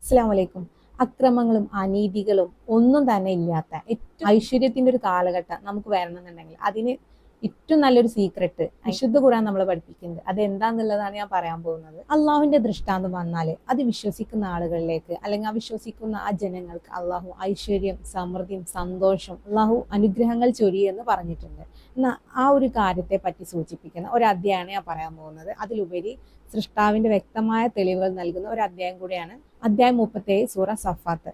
അസ്സലാമു അലൈക്കും. അക്രമങ്ങളും അനീതികളും ഒന്നും തന്നെ ഇല്ലാത്ത ഏറ്റവും ഐശ്വര്യത്തിന്റെ ഒരു കാലഘട്ടം നമുക്ക് വരണമെന്നുണ്ടെങ്കിൽ അതിന് ഏറ്റവും നല്ലൊരു സീക്രട്ട് വിശുദ്ധ ഖുർആൻ നമ്മളെ പഠിപ്പിക്കുന്നത്. അത് എന്താന്നുള്ളതാണ് ഞാൻ പറയാൻ പോകുന്നത്. അള്ളാഹുവിന്റെ ദൃഷ്ടാന്തം വന്നാല് അത് വിശ്വസിക്കുന്ന ആളുകളിലേക്ക് അല്ലെങ്കിൽ ആ വിശ്വസിക്കുന്ന ആ ജനങ്ങൾക്ക് അള്ളാഹു ഐശ്വര്യം, സമൃദ്ധിയും, സന്തോഷം, അള്ളാഹു അനുഗ്രഹങ്ങൾ ചൊരിയെന്ന് പറഞ്ഞിട്ടുണ്ട്. എന്നാൽ ആ ഒരു കാര്യത്തെ പറ്റി സൂചിപ്പിക്കുന്ന ഒരു അധ്യായമാണ് ഞാൻ പറയാൻ പോകുന്നത്. അതിലുപരി സൃഷ്ടാവിന്റെ വ്യക്തമായ തെളിവുകൾ നൽകുന്ന ഒരു അധ്യായം കൂടിയാണ് അധ്യായം 37 സൂറ സഫാത്ത്.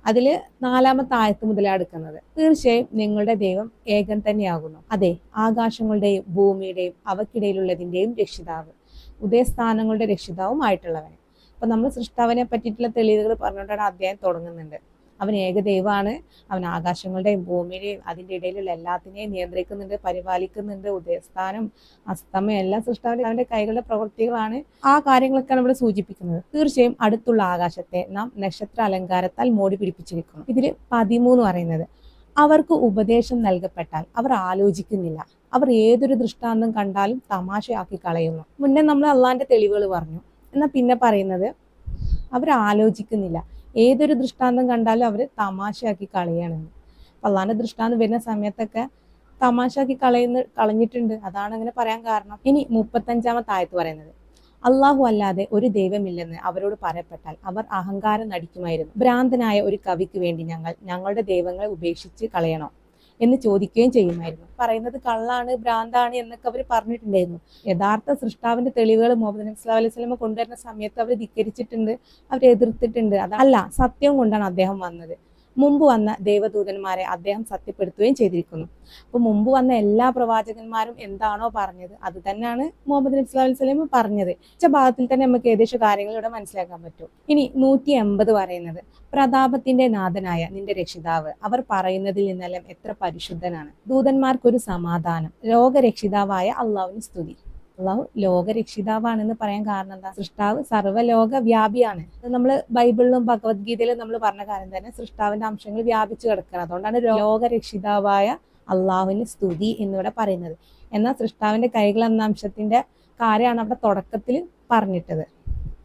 അതില് 4-ാമത്തെ ആയത്ത് മുതലാണ് എടുക്കുന്നത്. തീർച്ചയായും നിങ്ങളുടെ ദൈവം ഏകൻ തന്നെയാകുന്നു. അതെ, ആകാശങ്ങളുടെയും ഭൂമിയുടെയും അവക്കിടയിലുള്ളതിന്റെയും രക്ഷിതാവ്, ഉദയസ്ഥാനങ്ങളുടെ രക്ഷിതാവും ആയിട്ടുള്ളവൻ. അപ്പൊ നമ്മൾ സൃഷ്ടാവിനെ പറ്റിയിട്ടുള്ള തെളിവുകൾ പറഞ്ഞുകൊണ്ടാണ് അധ്യായം തുടങ്ങുന്നുണ്ട്. അവൻ ഏകദൈവമാണ്. അവൻ ആകാശങ്ങളുടെയും ഭൂമിയുടെയും അതിൻ്റെ ഇടയിലുള്ള എല്ലാത്തിനെയും നിയന്ത്രിക്കുന്നുണ്ട്, പരിപാലിക്കുന്നുണ്ട്. ഉദയസ്ഥാനം, അസ്തമയം എല്ലാം സൃഷ്ടാവിന്റെ അവന്റെ കൈകളുടെ പ്രവൃത്തികളാണ്. ആ കാര്യങ്ങളൊക്കെയാണ് ഇവിടെ സൂചിപ്പിക്കുന്നത്. തീർച്ചയായും അടുത്തുള്ള ആകാശത്തെ നാം നക്ഷത്ര അലങ്കാരത്താൽ മോടി പിടിപ്പിച്ചിരിക്കുന്നു. ഇതിൽ 13 പറയുന്നത്, അവർക്ക് ഉപദേശം നൽകപ്പെട്ടാൽ അവർ ആലോചിക്കുന്നില്ല, അവർ ഏതൊരു ദൃഷ്ടാന്തം കണ്ടാലും തമാശയാക്കി കളയുന്നു. മുന്നേ നമ്മൾ അള്ളാന്റെ തെളിവുകൾ പറഞ്ഞു. എന്നാൽ പിന്നെ പറയുന്നത് അവർ ആലോചിക്കുന്നില്ല, ഏതൊരു ദൃഷ്ടാന്തം കണ്ടാലും അവർ തമാശയാക്കി കളയാണെന്ന്. അള്ളാന്റെ ദൃഷ്ടാന്തം വരുന്ന സമയത്തൊക്കെ തമാശയാക്കി കളഞ്ഞിട്ടുണ്ട്. അതാണ് അങ്ങനെ പറയാൻ കാരണം. ഇനി 35-ാമത്തെ ആയത്ത് പറയുന്നത്, അള്ളാഹു അല്ലാതെ ഒരു ദൈവമില്ലെന്ന് അവരോട് പറയപ്പെട്ടാൽ അവർ അഹങ്കാരം നടിക്കുമായിരുന്നു. ഭ്രാന്തനായ ഒരു കവിക്ക് വേണ്ടി ഞങ്ങളുടെ ദൈവങ്ങളെ ഉപേക്ഷിച്ച് കളയണോ എന്ന് ചോദിക്കുകയും ചെയ്യുമായിരുന്നു. പറയുന്നത് കള്ളാണ്, ഭ്രാന്താണ് എന്നൊക്കെ അവർ പറഞ്ഞിട്ടുണ്ടായിരുന്നു. യഥാർത്ഥ സൃഷ്ടാവിന്റെ തെളിവുകൾ മുഹമ്മദ് നബി സ്വല്ലല്ലാഹു അലൈഹി വസല്ലം കൊണ്ടുവരുന്ന സമയത്ത് അവർ ധിക്കരിച്ചിട്ടുണ്ട്, അവർ എതിർത്തിട്ടുണ്ട്. അതല്ല, സത്യം കൊണ്ടാണ് അദ്ദേഹം വന്നത്. മുമ്പ് വന്ന ദൈവദൂതന്മാരെ അദ്ദേഹം സത്യപ്പെടുത്തുകയും ചെയ്തിരിക്കുന്നു. അപ്പൊ മുമ്പ് വന്ന എല്ലാ പ്രവാചകന്മാരും എന്താണോ പറഞ്ഞത് അത് തന്നെയാണ് മുഹമ്മദ് നബി സ്വല്ലല്ലാഹു അലൈഹി വസല്ലം പറഞ്ഞത്. ഭാഗത്തിൽ തന്നെ നമുക്ക് ഏകദേശ കാര്യങ്ങൾ ഇവിടെ മനസ്സിലാക്കാൻ പറ്റും. ഇനി 180 പറയുന്നത്, പ്രതാപത്തിന്റെ നാഥനായ നിന്റെ രക്ഷിതാവ് അവർ പറയുന്നതിൽ നിന്നെല്ലാം എത്ര പരിശുദ്ധനാണ്. ദൂതന്മാർക്കൊരു സമാധാനം, ലോകരക്ഷിതാവായ അള്ളാഹുവിന് സ്തുതി. അള്ളാഹു ലോകരക്ഷിതാവാണെന്ന് പറയാൻ കാരണം എന്താ? സൃഷ്ടാവ് സർവ്വലോക വ്യാപിയാണ്. നമ്മൾ ബൈബിളിലും ഭഗവത്ഗീതയിലും നമ്മൾ പറഞ്ഞ കാര്യം തന്നെ സൃഷ്ടാവിന്റെ അംശങ്ങൾ വ്യാപിച്ചു കിടക്കണം. അതുകൊണ്ടാണ് ലോകരക്ഷിതാവായ അള്ളാഹുവിന് സ്തുതി എന്നിവിടെ പറയുന്നത്. എന്നാൽ സൃഷ്ടാവിന്റെ കൈകൾ എന്ന അംശത്തിന്റെ കാര്യമാണ് അവിടെ തുടക്കത്തിൽ പറഞ്ഞിട്ടത്.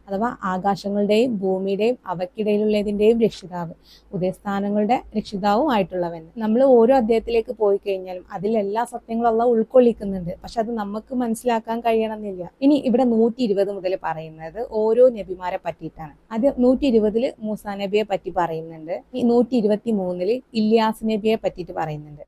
അഥവാ ആകാശങ്ങളുടെയും ഭൂമിയുടെയും അവക്കിടയിലുള്ളതിന്റെയും രക്ഷിതാവ്, ഉദയസ്ഥാനങ്ങളുടെ രക്ഷിതാവും ആയിട്ടുള്ളവൻ. നമ്മൾ ഓരോ അധ്യായത്തിലേക്ക് പോയി കഴിഞ്ഞാലും അതിലെല്ലാ സത്യങ്ങളും അള്ളാഹു ഉൾക്കൊള്ളിക്കുന്നുണ്ട്. പക്ഷെ അത് നമുക്ക് മനസ്സിലാക്കാൻ കഴിയണമെന്നില്ല. ഇനി ഇവിടെ 120 മുതൽ പറയുന്നത് ഓരോ നബിമാരെ പറ്റിയിട്ടാണ്. അത് 120 മൂസാ നബിയെ പറ്റി പറയുന്നുണ്ട്. ഈ 123 ഇല്യാസ് നബിയെ പറ്റിയിട്ട് പറയുന്നുണ്ട്.